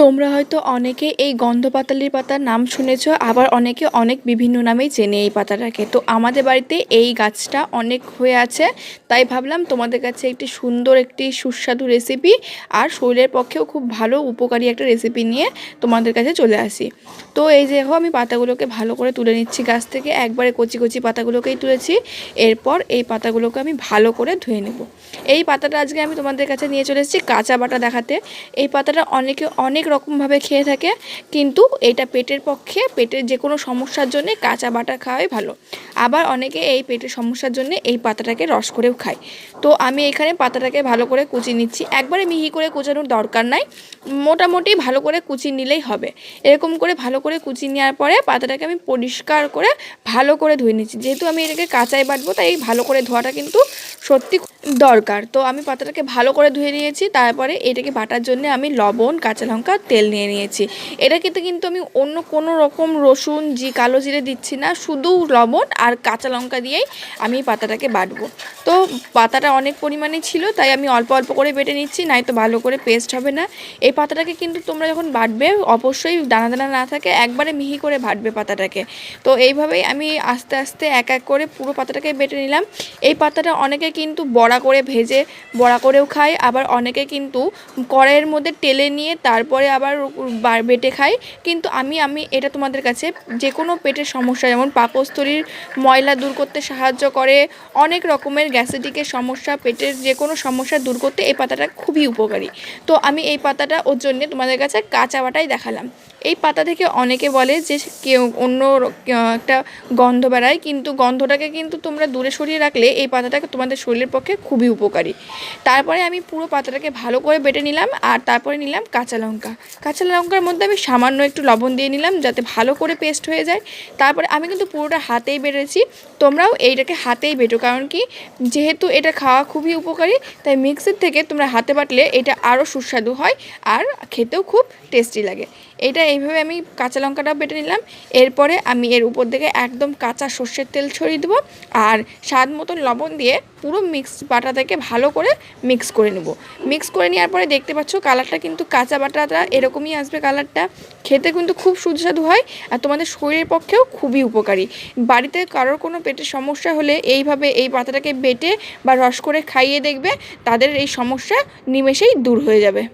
তোমরা হয়তো অনেকে এই গন্ধপাতালির পাতার নাম শুনেছো, আবার অনেকে অনেক বিভিন্ন নামেই চেনে এই পাতাটাকে। তো আমাদের বাড়িতে এই গাছটা অনেক হয়ে আছে, তাই ভাবলাম তোমাদের কাছে একটি সুন্দর একটি সুস্বাদু রেসিপি আর শরীরের পক্ষেও খুব ভালো উপকারী একটা রেসিপি নিয়ে তোমাদের কাছে চলে আসি। তো এই যে দেখো, আমি পাতাগুলোকে ভালো করে তুলে নিচ্ছি গাছ থেকে, একবারে কচি কচি পাতাগুলোকেই তুলেছি। এরপর এই পাতাগুলোকে আমি ভালো করে ধুয়ে নেব। এই পাতাটা আজকে আমি তোমাদের কাছে নিয়ে চলে এসেছি কাঁচা বাটা দেখাতে। এই পাতাটা অনেকে অনেক রকমভাবে খেয়ে থাকে, কিন্তু এটা পেটের পক্ষে, পেটের যে কোনো সমস্যার জন্য কাঁচা বাটা খাওয়াই ভালো। আবার অনেকে এই পেটের সমস্যার জন্য এই পাতাটাকে রস করেও খায়। তো আমি এখানে পাতাটাকে ভালো করে কুচিয়ে নিচ্ছি, একবারে মিহি করে কুচানোর দরকার নাই, মোটামুটি ভালো করে কুচিয়ে নিলেই হবে। এরকম করে ভালো করে কুচিয়ে নেওয়ার পরে পাতাটাকে আমি পরিষ্কার করে ভালো করে ধুয়ে নিচ্ছি। যেহেতু আমি এটাকে কাঁচাই বাটবো, তাই ভালো করে ধোয়াটা কিন্তু সত্যি দরকার। তো আমি পাতাটাকে ভালো করে ধুয়ে নিয়েছি, তারপরে এটাকে বাটার জন্য আমি লবণ, কাঁচা লঙ্কা, তেল নিয়ে নিয়েছি। এটাকে কিন্তু আমি অন্য কোনো রকম রসুন, কালো জিরে দিচ্ছি না, শুধু লবণ আর কাঁচা লঙ্কা দিয়েই আমি পাতাটাকে বাটবো। তো পাতাটা অনেক পরিমাণে ছিল, তাই আমি অল্প অল্প করে বেটে নিচ্ছি, নাই তো ভালো করে পেস্ট হবে না। এই পাতাটাকে কিন্তু তোমরা যখন বাটবে অবশ্যই দানা দানা না থাকে একবারে মিহি করে বাটবে পাতাটাকে। তো এইভাবেই আমি আস্তে আস্তে এক এক করে পুরো পাতাটাকে বেটে নিলাম। এই পাতাটা অনেকে কিন্তু বড়া করে ভেজে বড়া করেও খায়, আবার অনেকে কিন্তু কড়াইয়ের মধ্যে টেলে নিয়ে তারপরে আবার বেটে খায়। কিন্তু আমি এটা তোমাদের কাছে যে কোনো পেটের সমস্যা, যেমন পাকস্থলীর ময়লা দূর করতে সাহায্য করে, অনেক রকমের গ্যাস্ট্রিকের সমস্যা, পেটের যে কোনো সমস্যা দূর করতে এই পাতাটা খুবই উপকারী। তো আমি এই পাতাটা ওর জন্য তোমাদের কাছে কাঁচা বাটাই দেখালাম। এই পাতা থেকে অনেকে বলে যে কেউ অন্য একটা গন্ধ বেড়ায়, কিন্তু গন্ধটাকে কিন্তু তোমরা দূরে সরিয়ে রাখলে এই পাতাটাকে তোমাদের শরীরের পক্ষে খুবই উপকারী। তারপরে আমি পুরো পাতাটাকে ভালো করে বেটে নিলাম, আর তারপরে নিলাম কাঁচা লঙ্কা। কাঁচা লঙ্কার মধ্যে আমি সামান্য একটু লবণ দিয়ে নিলাম, যাতে ভালো করে পেস্ট হয়ে যায়। তারপরে আমি কিন্তু পুরোটা হাতেই বেটেছি, তোমরাও এইটাকে হাতেই বেটো, কারণ কি, যেহেতু এটা খাওয়া খুবই উপকারী, তাই মিক্সির থেকে তোমরা হাতে বাটলে এটা আরও সুস্বাদু হয় আর খেতেও খুব টেস্টি লাগে। এটা এইভাবে আমি কাঁচা লঙ্কাটা বেটে নিলাম। এরপরে আমি এর উপর থেকে একদম কাঁচা সর্ষের তেল ছড়িয়ে দেবো, আর স্বাদ মতন লবণ দিয়ে পুরো বাটা থেকে ভালো করে মিক্স করে নেব। মিক্স করে নেওয়ার পরে দেখতে পাচ্ছ কালারটা কিন্তু কাঁচা বাটাটা এরকমই আসবে কালারটা, খেতে কিন্তু খুব সুস্বাদু হয় আর তোমাদের শরীরের পক্ষেও খুবই উপকারী। বাড়িতে কারোর কোনো পেটের সমস্যা হলে এইভাবে এই পাতাটাকে বেটে বা রস করে খাইয়ে দেখবে, তাদের এই সমস্যা নিমেষেই দূর হয়ে যাবে।